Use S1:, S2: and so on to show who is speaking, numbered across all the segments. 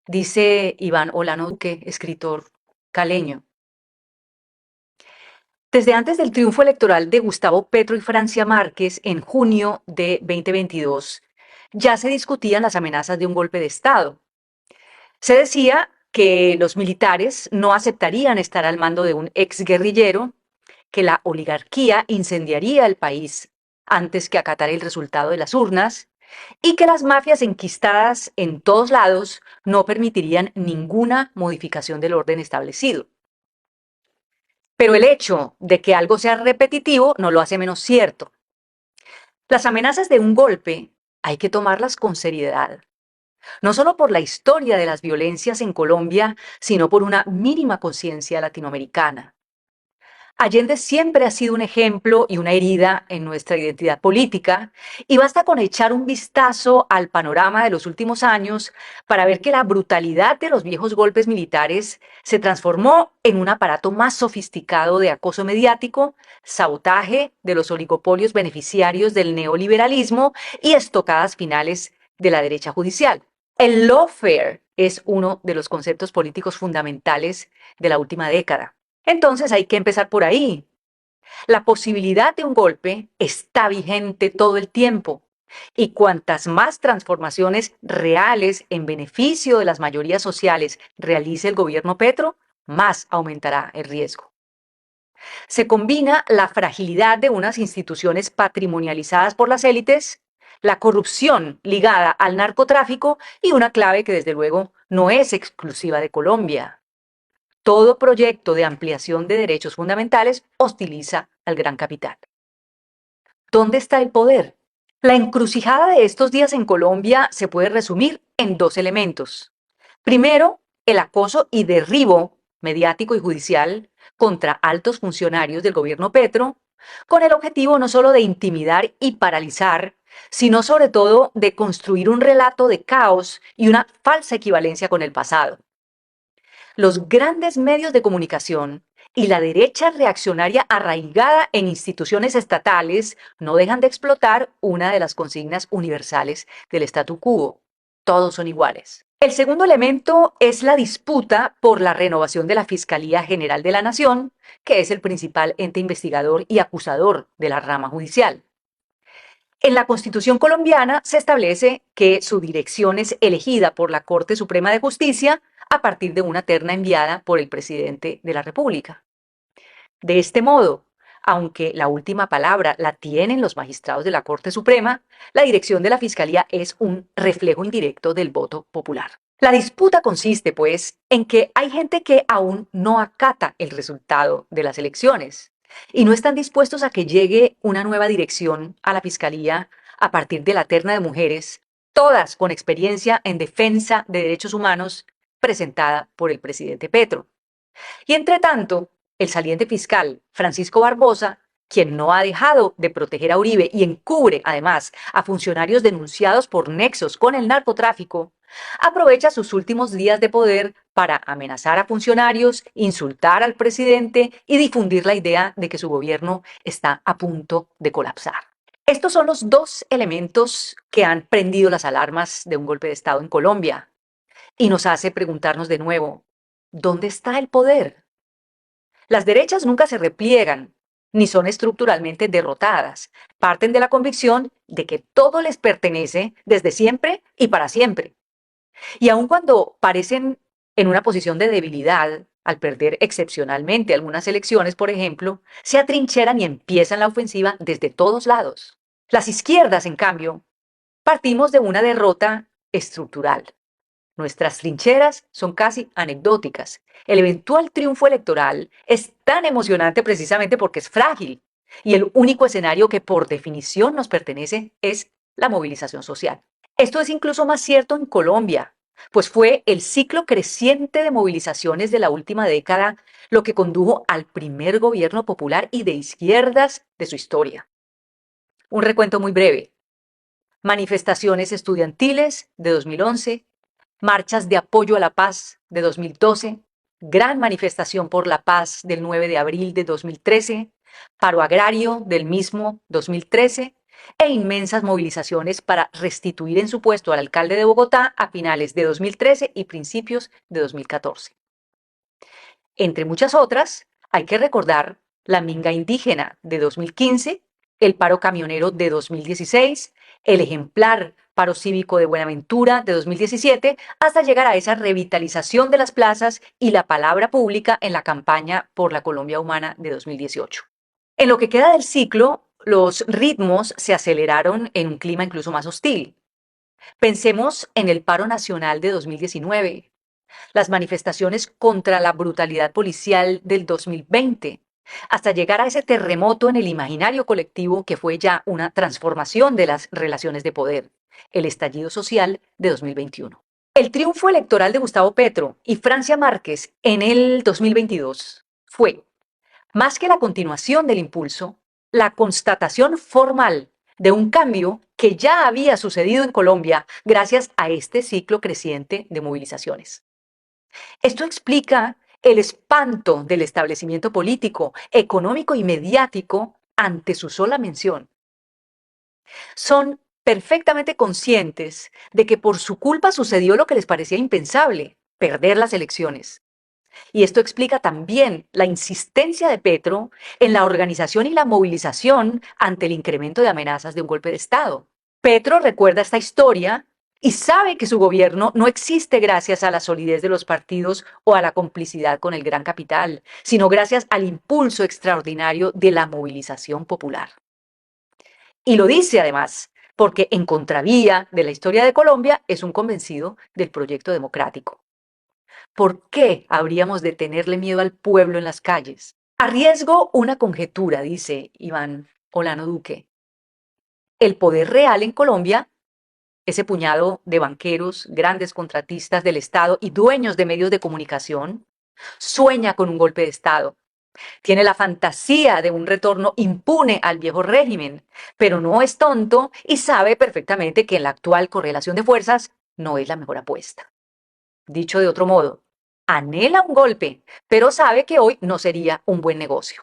S1: Dice Iván Olano Duque, escritor caleño. Desde antes del triunfo electoral de Gustavo Petro y Francia Márquez en junio de 2022, ya se discutían las amenazas de un golpe de Estado. Se decía que los militares no aceptarían estar al mando de un exguerrillero, que la oligarquía incendiaría el país antes que acatar el resultado de las urnas y que las mafias enquistadas en todos lados no permitirían ninguna modificación del orden establecido. Pero el hecho de que algo sea repetitivo no lo hace menos cierto. Las amenazas de un golpe hay que tomarlas con seriedad, no solo por la historia de las violencias en Colombia, sino por una mínima conciencia latinoamericana. Allende siempre ha sido un ejemplo y una herida en nuestra identidad política, y basta con echar un vistazo al panorama de los últimos años para ver que la brutalidad de los viejos golpes militares se transformó en un aparato más sofisticado de acoso mediático, sabotaje de los oligopolios beneficiarios del neoliberalismo y estocadas finales de la derecha judicial. El lawfare es uno de los conceptos políticos fundamentales de la última década. Entonces hay que empezar por ahí. La posibilidad de un golpe está vigente todo el tiempo. Y cuantas más transformaciones reales en beneficio de las mayorías sociales realice el gobierno Petro, más aumentará el riesgo. Se combina la fragilidad de unas instituciones patrimonializadas por las élites, la corrupción ligada al narcotráfico y una clave que desde luego no es exclusiva de Colombia. Todo proyecto de ampliación de derechos fundamentales hostiliza al gran capital. ¿Dónde está el poder? La encrucijada de estos días en Colombia se puede resumir en dos elementos. Primero, el acoso y derribo mediático y judicial contra altos funcionarios del gobierno Petro, con el objetivo no solo de intimidar y paralizar, sino sobre todo de construir un relato de caos y una falsa equivalencia con el pasado. Los grandes medios de comunicación y la derecha reaccionaria arraigada en instituciones estatales no dejan de explotar una de las consignas universales del statu quo. Todos son iguales. El segundo elemento es la disputa por la renovación de la Fiscalía General de la Nación, que es el principal ente investigador y acusador de la rama judicial. En la Constitución colombiana se establece que su dirección es elegida por la Corte Suprema de Justicia a partir de una terna enviada por el presidente de la República. De este modo, aunque la última palabra la tienen los magistrados de la Corte Suprema, la dirección de la Fiscalía es un reflejo indirecto del voto popular. La disputa consiste, pues, en que hay gente que aún no acata el resultado de las elecciones y no están dispuestos a que llegue una nueva dirección a la Fiscalía a partir de la terna de mujeres, todas con experiencia en defensa de derechos humanos, presentada por el presidente Petro. Y entre tanto, el saliente fiscal Francisco Barbosa, quien no ha dejado de proteger a Uribe y encubre además a funcionarios denunciados por nexos con el narcotráfico, aprovecha sus últimos días de poder para amenazar a funcionarios, insultar al presidente y difundir la idea de que su gobierno está a punto de colapsar. Estos son los dos elementos que han prendido las alarmas de un golpe de Estado en Colombia y nos hace preguntarnos de nuevo, ¿dónde está el poder? Las derechas nunca se repliegan, ni son estructuralmente derrotadas. Parten de la convicción de que todo les pertenece desde siempre y para siempre. Y aun cuando parecen en una posición de debilidad, al perder excepcionalmente algunas elecciones, por ejemplo, se atrincheran y empiezan la ofensiva desde todos lados. Las izquierdas, en cambio, partimos de una derrota estructural. Nuestras trincheras son casi anecdóticas. El eventual triunfo electoral es tan emocionante precisamente porque es frágil y el único escenario que por definición nos pertenece es la movilización social. Esto es incluso más cierto en Colombia, pues fue el ciclo creciente de movilizaciones de la última década lo que condujo al primer gobierno popular y de izquierdas de su historia. Un recuento muy breve. Manifestaciones estudiantiles de 2011, marchas de apoyo a la paz de 2012, gran manifestación por la paz del 9 de abril de 2013, paro agrario del mismo 2013 e inmensas movilizaciones para restituir en su puesto al alcalde de Bogotá a finales de 2013 y principios de 2014. Entre muchas otras, hay que recordar la minga indígena de 2015, el paro camionero de 2016, el ejemplar paro cívico de Buenaventura de 2017, hasta llegar a esa revitalización de las plazas y la palabra pública en la campaña por la Colombia Humana de 2018. En lo que queda del ciclo, los ritmos se aceleraron en un clima incluso más hostil. Pensemos en el paro nacional de 2019, las manifestaciones contra la brutalidad policial del 2020, hasta llegar a ese terremoto en el imaginario colectivo que fue ya una transformación de las relaciones de poder, el estallido social de 2021. El triunfo electoral de Gustavo Petro y Francia Márquez en el 2022 fue, más que la continuación del impulso, la constatación formal de un cambio que ya había sucedido en Colombia gracias a este ciclo creciente de movilizaciones. Esto explica el espanto del establecimiento político, económico y mediático ante su sola mención. Son perfectamente conscientes de que por su culpa sucedió lo que les parecía impensable, perder las elecciones. Y esto explica también la insistencia de Petro en la organización y la movilización ante el incremento de amenazas de un golpe de Estado. Petro recuerda esta historia y sabe que su gobierno no existe gracias a la solidez de los partidos o a la complicidad con el gran capital, sino gracias al impulso extraordinario de la movilización popular. Y lo dice además, porque en contravía de la historia de Colombia es un convencido del proyecto democrático. ¿Por qué habríamos de tenerle miedo al pueblo en las calles? Arriesgo una conjetura, dice Iván Olano Duque. El poder real en Colombia, ese puñado de banqueros, grandes contratistas del Estado y dueños de medios de comunicación, sueña con un golpe de Estado. Tiene la fantasía de un retorno impune al viejo régimen, pero no es tonto y sabe perfectamente que en la actual correlación de fuerzas no es la mejor apuesta. Dicho de otro modo, anhela un golpe, pero sabe que hoy no sería un buen negocio.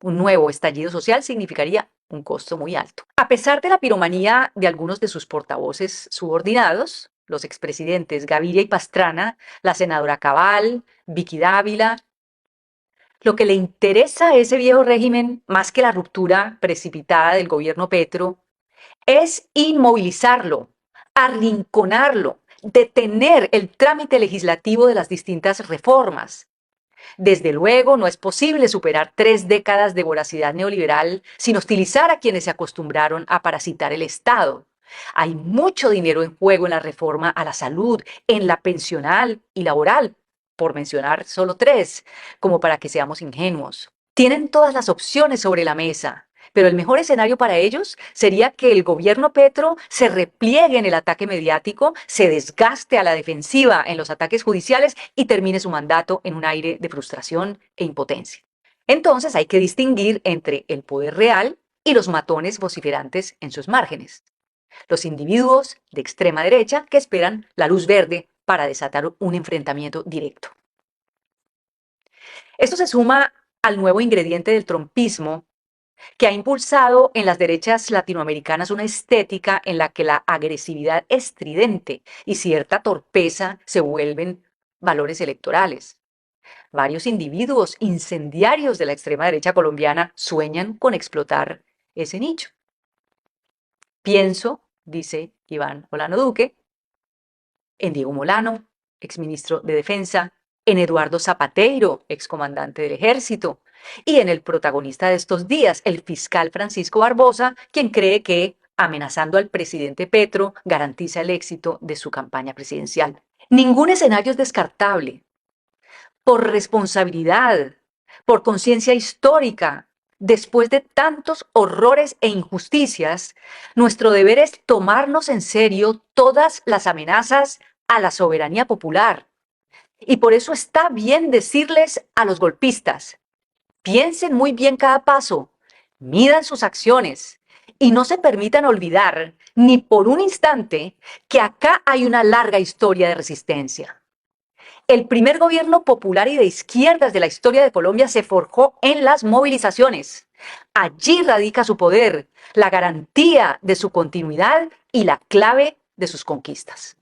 S1: Un nuevo estallido social significaría un costo muy alto. A pesar de la piromanía de algunos de sus portavoces subordinados, los expresidentes Gaviria y Pastrana, la senadora Cabal, Vicky Dávila, lo que le interesa a ese viejo régimen, más que la ruptura precipitada del gobierno Petro, es inmovilizarlo, arrinconarlo, detener el trámite legislativo de las distintas reformas. Desde luego, no es posible superar 3 décadas de voracidad neoliberal sin hostilizar a quienes se acostumbraron a parasitar el Estado. Hay mucho dinero en juego en la reforma a la salud, en la pensional y laboral, por mencionar solo 3, como para que seamos ingenuos. Tienen todas las opciones sobre la mesa, pero el mejor escenario para ellos sería que el gobierno Petro se repliegue en el ataque mediático, se desgaste a la defensiva en los ataques judiciales y termine su mandato en un aire de frustración e impotencia. Entonces hay que distinguir entre el poder real y los matones vociferantes en sus márgenes. Los individuos de extrema derecha que esperan la luz verde para desatar un enfrentamiento directo. Esto se suma al nuevo ingrediente del trumpismo que ha impulsado en las derechas latinoamericanas una estética en la que la agresividad estridente y cierta torpeza se vuelven valores electorales. Varios individuos incendiarios de la extrema derecha colombiana sueñan con explotar ese nicho. Pienso, dice Iván Olano Duque, en Diego Molano, exministro de Defensa, en Eduardo Zapateiro, excomandante del Ejército, y en el protagonista de estos días, el fiscal Francisco Barbosa, quien cree que, amenazando al presidente Petro, garantiza el éxito de su campaña presidencial. Ningún escenario es descartable. Por responsabilidad, por conciencia histórica, después de tantos horrores e injusticias, nuestro deber es tomarnos en serio todas las amenazas a la soberanía popular. Y por eso está bien decirles a los golpistas: piensen muy bien cada paso, midan sus acciones y no se permitan olvidar ni por un instante que acá hay una larga historia de resistencia. El primer gobierno popular y de izquierdas de la historia de Colombia se forjó en las movilizaciones. Allí radica su poder, la garantía de su continuidad y la clave de sus conquistas.